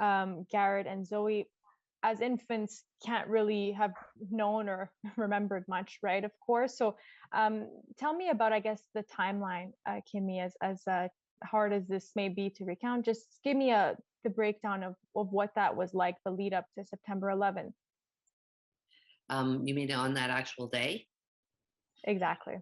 Garrett and Zoe, as infants, can't really have known or remembered much, right? Of course. So tell me about, I guess, the timeline, Kimmy, as hard as this may be to recount. Just give me the breakdown of what that was like, the lead up to September 11th. You mean on that actual day? Exactly.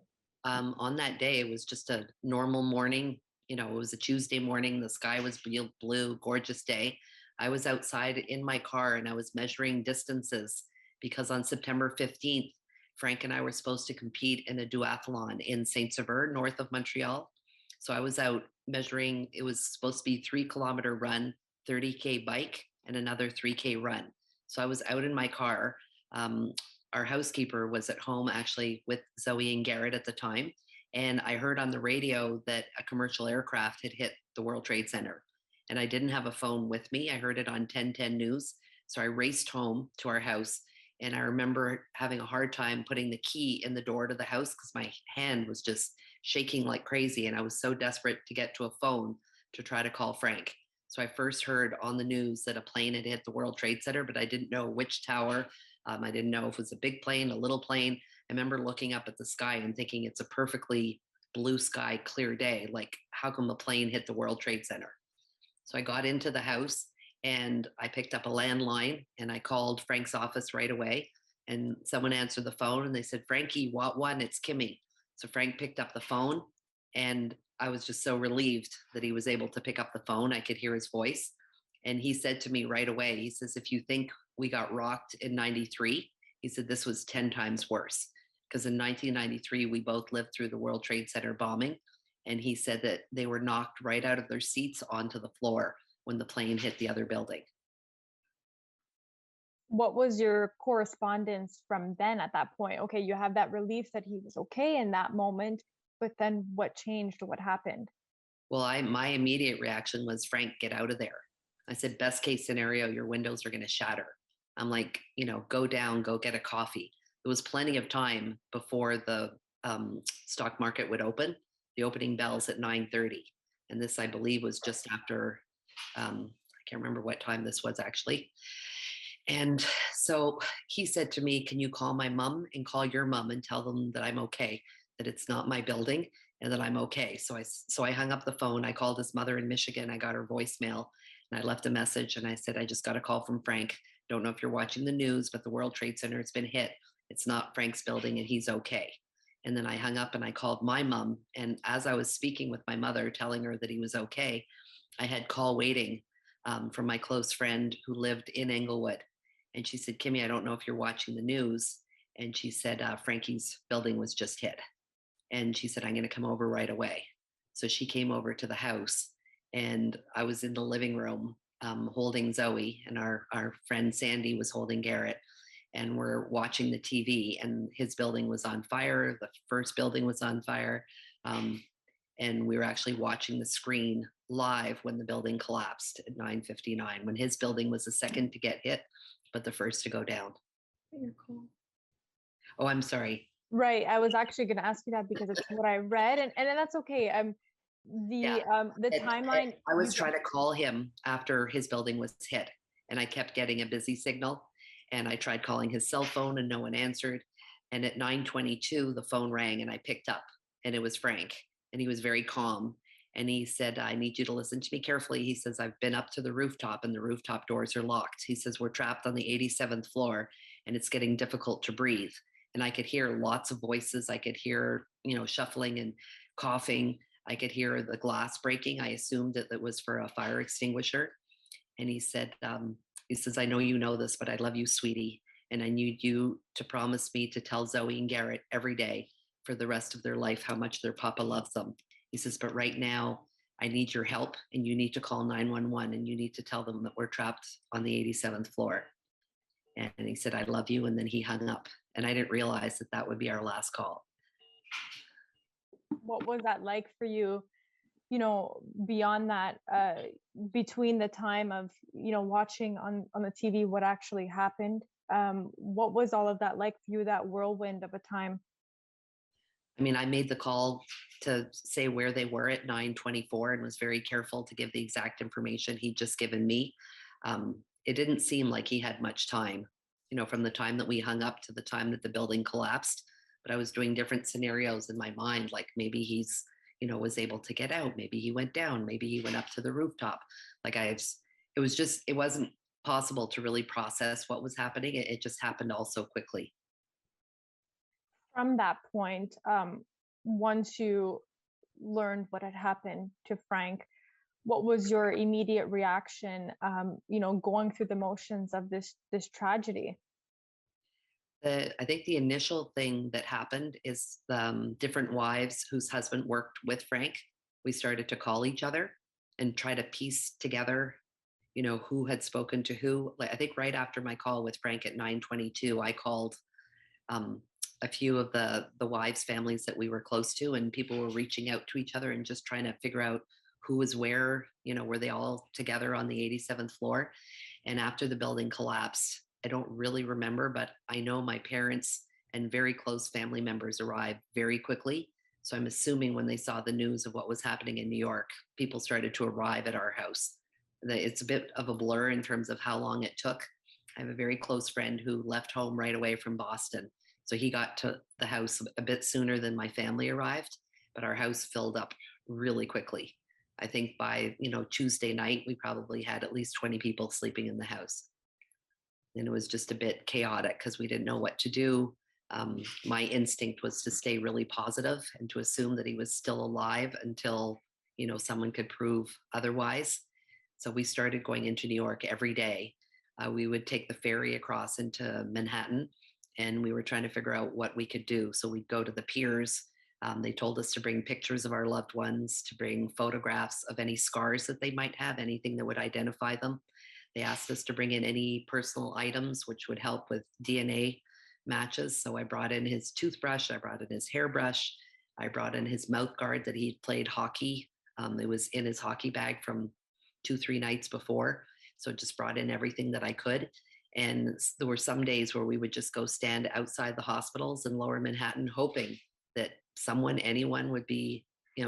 On that day, it was just a normal morning. You know, it was a Tuesday morning. The sky was real blue, gorgeous day. I was outside in my car and I was measuring distances because on September 15th, Frank and I were supposed to compete in a duathlon in Saint Sever, north of Montreal. So I was out measuring, it was supposed to be 3 kilometer run, 30K bike, and another 3K run. So I was out in my car. Um, our housekeeper was at home actually with Zoe and Garrett at the time. And I heard on the radio that a commercial aircraft had hit the World Trade Center. And I didn't have a phone with me. I heard it on 1010 News. So I raced home to our house. And I remember having a hard time putting the key in the door to the house because my hand was just shaking like crazy. And I was so desperate to get to a phone to try to call Frank. So I first heard on the news that a plane had hit the World Trade Center, but I didn't know which tower. I didn't know if it was a big plane, a little plane. I remember looking up at the sky and thinking it's a perfectly blue sky, clear day. Like, how come a plane hit the World Trade Center? So I got into the house and I picked up a landline and I called Frank's office right away. And someone answered the phone and they said, Frankie, what one? It's Kimmy. So Frank picked up the phone and I was just so relieved that he was able to pick up the phone. I could hear his voice. And he said to me right away, he says, if you think we got rocked in 93, he said, this was 10 times worse. Because in 1993, we both lived through the World Trade Center bombing. And he said that they were knocked right out of their seats onto the floor when the plane hit the other building. What was your correspondence from then at that point? Okay, you have that relief that he was okay in that moment, but then what changed? What happened? Well, my immediate reaction was, Frank, get out of there. I said, best case scenario, your windows are going to shatter. I'm like, go down, go get a coffee. There was plenty of time before the stock market would open. The opening bells at 9:30. And this, I believe, was just after, I can't remember what time this was actually. And so he said to me, can you call my mom and call your mom and tell them that I'm okay, that it's not my building and that I'm okay. So I hung up the phone. I called his mother in Michigan. I got her voicemail and I left a message and I said, I just got a call from Frank. Don't know if you're watching the news, but the World Trade Center has been hit. It's not Frank's building and he's okay. And then I hung up and I called my mom. And as I was speaking with my mother, telling her that he was okay, I had call waiting from my close friend who lived in Englewood. And she said, Kimmy, I don't know if you're watching the news. And she said, Frankie's building was just hit. And she said, I'm going to come over right away. So she came over to the house and I was in the living room holding Zoe, and our friend Sandy was holding Garrett. And we're watching the TV and his building was on fire. The first building was on fire. And we were actually watching the screen live when the building collapsed at 9:59, when his building was the second to get hit, but the first to go down. You're cool. Oh, I'm sorry. Right. I was actually going to ask you that because it's what I read, and that's okay. The timeline. I was trying to call him after his building was hit, and I kept getting a busy signal. And I tried calling his cell phone, and no one answered. And at 9:22, the phone rang, and I picked up, and it was Frank, and he was very calm. And he said, I need you to listen to me carefully. He says, I've been up to the rooftop and the rooftop doors are locked. He says, we're trapped on the 87th floor and it's getting difficult to breathe. And I could hear lots of voices. I could hear, shuffling and coughing. I could hear the glass breaking. I assumed that it was for a fire extinguisher. And he said, I know you know this, but I love you, sweetie. And I need you to promise me to tell Zoe and Garrett every day for the rest of their life how much their papa loves them. He says, but right now I need your help and you need to call 911 and you need to tell them that we're trapped on the 87th floor. And he said, I love you. And then he hung up. And I didn't realize that that would be our last call. What was that like for you, beyond that, between the time of, watching on the TV what actually happened? What was all of that like for you, that whirlwind of a time? I mean, I made the call to say where they were at 9:24 and was very careful to give the exact information he'd just given me. It didn't seem like he had much time, from the time that we hung up to the time that the building collapsed. But I was doing different scenarios in my mind, like maybe he's, was able to get out. Maybe he went down. Maybe he went up to the rooftop. Like it was just, it wasn't possible to really process what was happening. It just happened all so quickly. From that point, once you learned what had happened to Frank, what was your immediate reaction, going through the motions of this tragedy? I think the initial thing that happened is different wives whose husband worked with Frank. We started to call each other and try to piece together, who had spoken to who. Like I think right after my call with Frank at 9:22, I called um, a few of the wives' families that we were close to, and people were reaching out to each other and just trying to figure out who was where. Were they all together on the 87th floor? And after the building collapsed, I don't really remember, but I know my parents and very close family members arrived very quickly. So I'm assuming when they saw the news of what was happening in New York, people started to arrive at our house. It's a bit of a blur in terms of how long it took. I have a very close friend who left home right away from Boston. So he got to the house a bit sooner than my family arrived, but our house filled up really quickly. I think by, Tuesday night, we probably had at least 20 people sleeping in the house. And it was just a bit chaotic because we didn't know what to do. My instinct was to stay really positive and to assume that he was still alive until, someone could prove otherwise. So we started going into New York every day. We would take the ferry across into Manhattan, and we were trying to figure out what we could do. So we'd go to the piers. They told us to bring pictures of our loved ones, to bring photographs of any scars that they might have, anything that would identify them. They asked us to bring in any personal items, which would help with DNA matches. So I brought in his toothbrush, I brought in his hairbrush, I brought in his mouth guard that he'd played hockey. It was in his hockey bag from 2, 3 nights before. So just brought in everything that I could. And there were some days where we would just go stand outside the hospitals in lower Manhattan, hoping that anyone would be,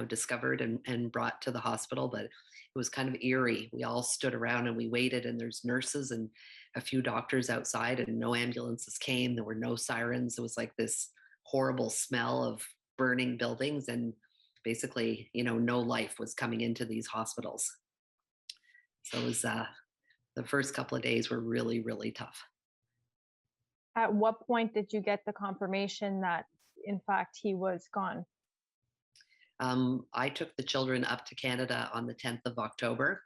discovered and brought to the hospital. But it was kind of eerie. We all stood around and we waited, and there's nurses and a few doctors outside, and no ambulances came. There were no sirens. It was like this horrible smell of burning buildings, and basically, no life was coming into these hospitals. So it was the first couple of days were really, really tough. At what point did you get the confirmation that, in fact, he was gone? I took the children up to Canada on the 10th of October.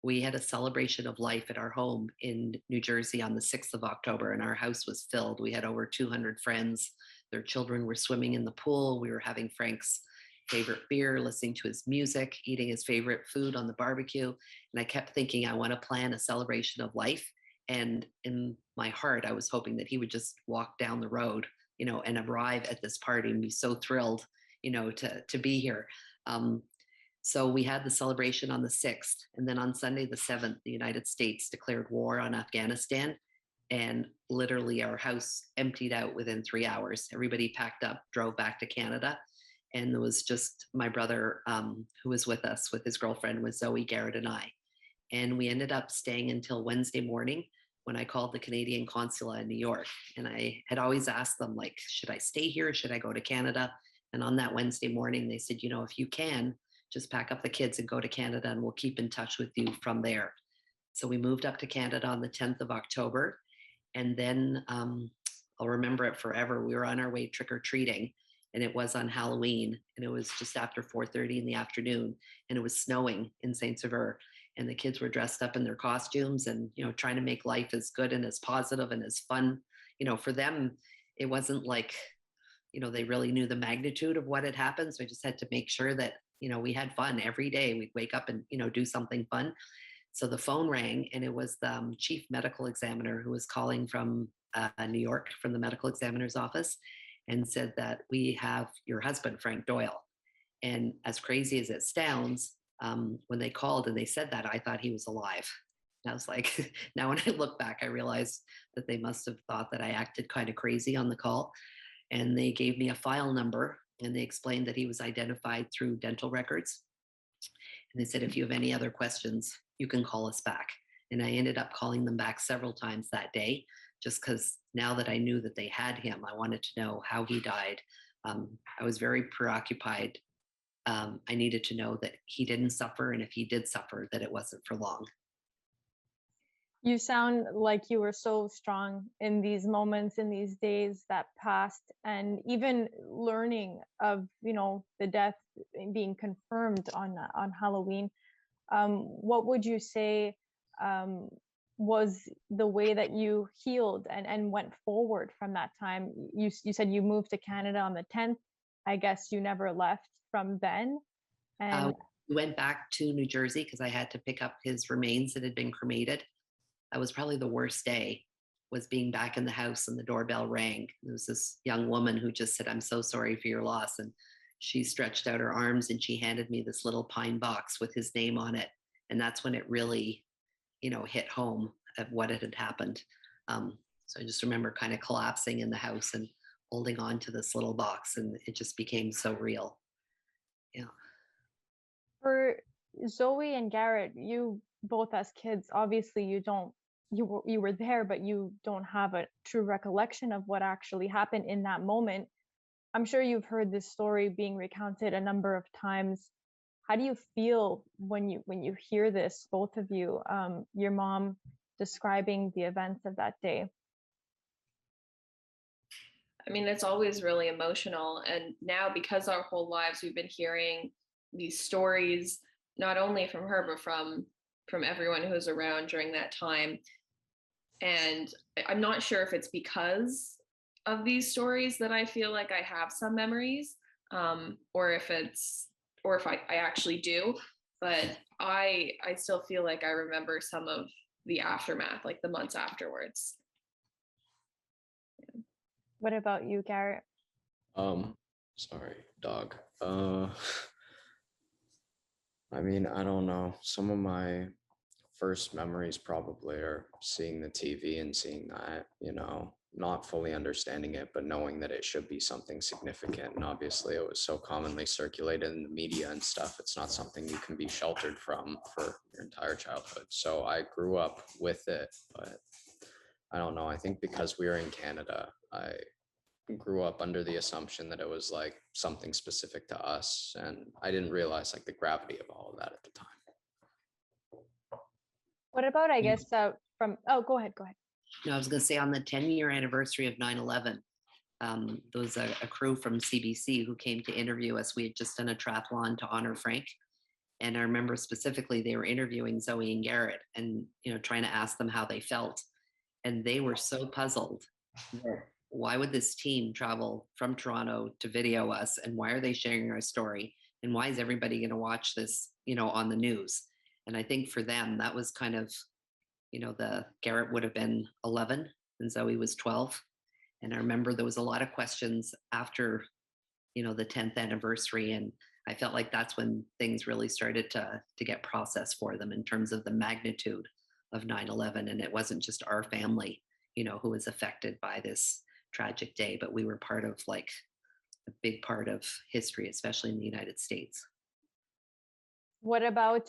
We had a celebration of life at our home in New Jersey on the 6th of October, and our house was filled. We had over 200 friends. Their children were swimming in the pool. We were having Frank's favorite beer, listening to his music, eating his favorite food on the barbecue. And I kept thinking, I want to plan a celebration of life. And in my heart, I was hoping that he would just walk down the road, and arrive at this party and be so thrilled, to be here. Um, so we had the celebration on the 6th. And then on Sunday, the 7th, the United States declared war on Afghanistan. And literally, our house emptied out within 3 hours. Everybody packed up, drove back to Canada. And there was just my brother who was with us with his girlfriend, with Zoe, Garrett, and I. And we ended up staying until Wednesday morning when I called the Canadian consulate in New York. And I had always asked them, like, should I stay here? Should I go to Canada? And on that Wednesday morning, they said, if you can, just pack up the kids and go to Canada, and we'll keep in touch with you from there. So we moved up to Canada on the 10th of October. And then I'll remember it forever. We were on our way trick or treating, and it was on Halloween, and it was just after 4:30 in the afternoon, and it was snowing in Saint Sever, and the kids were dressed up in their costumes and trying to make life as good and as positive and as fun. For them, it wasn't like they really knew the magnitude of what had happened. So I just had to make sure that we had fun every day. We'd wake up and do something fun. So the phone rang, and it was the chief medical examiner who was calling from New York, from the medical examiner's office, and said that we have your husband, Frank Doyle. And as crazy as it sounds, when they called and they said that, I thought he was alive. And I was like, now when I look back, I realized that they must have thought that I acted kind of crazy on the call. And they gave me a file number, and they explained that he was identified through dental records. And they said, if you have any other questions, you can call us back. And I ended up calling them back several times that day, just because now that I knew that they had him, I wanted to know how he died. I was very preoccupied. I needed to know that he didn't suffer, and if he did suffer, that it wasn't for long. You sound like you were so strong in these moments, in these days that passed, and even learning of, the death being confirmed on Halloween. What would you say um, was the way that you healed and went forward from that time? You said you moved to Canada on the 10th. I guess you never left from then. Uh, And we went back to New Jersey because I had to pick up his remains that had been cremated. That was probably the worst day, was being back in the house and the doorbell rang. There was this young woman who just said, "I'm so sorry for your loss." And she stretched out her arms and she handed me this little pine box with his name on it. And that's when it really, hit home of what had happened. So I just remember kind of collapsing in the house and holding on to this little box, and it just became so real. Yeah. for Zoe and Garrett, you both as kids, obviously you were there, but you don't have a true recollection of what actually happened in that moment. I'm sure you've heard this story being recounted a number of times. How do you feel when you hear this, both of you, your mom describing the events of that day? I mean, it's always really emotional. And now, because our whole lives we've been hearing these stories, not only from her, but from everyone who's around during that time. And I'm not sure if it's because of these stories that I feel like I have some memories, or if I actually do. But I still feel like I remember some of the aftermath, like the months afterwards. What about you, Garrett? Um, Sorry, dog. I mean, I don't know. Some of my first memories probably are seeing the TV and seeing that, not fully understanding it, but knowing that it should be something significant. And obviously, it was so commonly circulated in the media and stuff. It's not something you can be sheltered from for your entire childhood. So I grew up with it, but I don't know. I think because we were in Canada, I grew up under the assumption that it was like something specific to us, and I didn't realize like the gravity of all of that at the time. What about, I guess, oh, go ahead. I was going to say, on the 10-year anniversary of 9/11, there was a crew from CBC who came to interview us. We had just done a triathlon to honor Frank. And I remember specifically they were interviewing Zoe and Garrett and, trying to ask them how they felt. And they were so puzzled that why would this team travel from Toronto to video us? And why are they sharing our story? And why is everybody going to watch this, on the news? And I think for them, that was kind of, the Garrett would have been 11 and Zoe was 12. And I remember there was a lot of questions after, the 10th anniversary. And I felt like that's when things really started to get processed for them in terms of the magnitude of 9/11. And it wasn't just our family, who was affected by this tragic day, but we were part of like a big part of history, especially in the United States. What about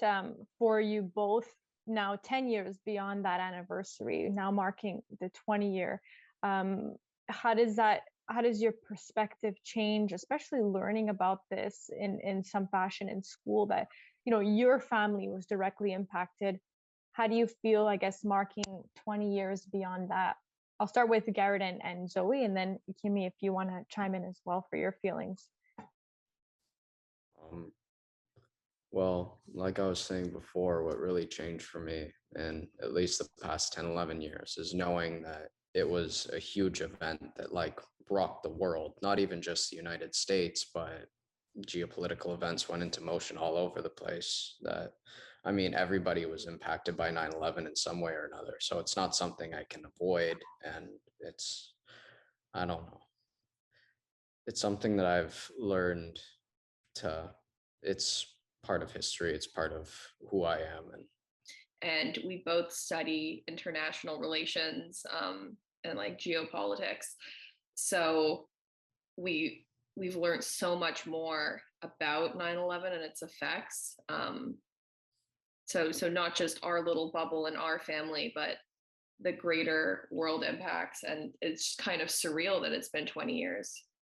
for you both, now 10 years beyond that anniversary, now marking the 20-year? Um, how does your perspective change, especially learning about this in some fashion in school, that your family was directly impacted? How do you feel, I guess, marking 20 years beyond that? I'll start with Garrett and Zoe, and then Kimmy, if you want to chime in as well for your feelings. Um, well, like I was saying before, what really changed for me in at least the past 10, 11 years is knowing that it was a huge event that like rocked the world, not even just the United States, but geopolitical events went into motion all over the place. That, I mean, everybody was impacted by 9/11 in some way or another. So it's not something I can avoid. And I don't know. It's something that I've learned to, it's part of history. It's part of who I am. And we both study international relations, and like geopolitics. So we've learned so much more about 9/11 and its effects, So not just our little bubble and our family, but the greater world impacts. And it's kind of surreal that it's been 20 years.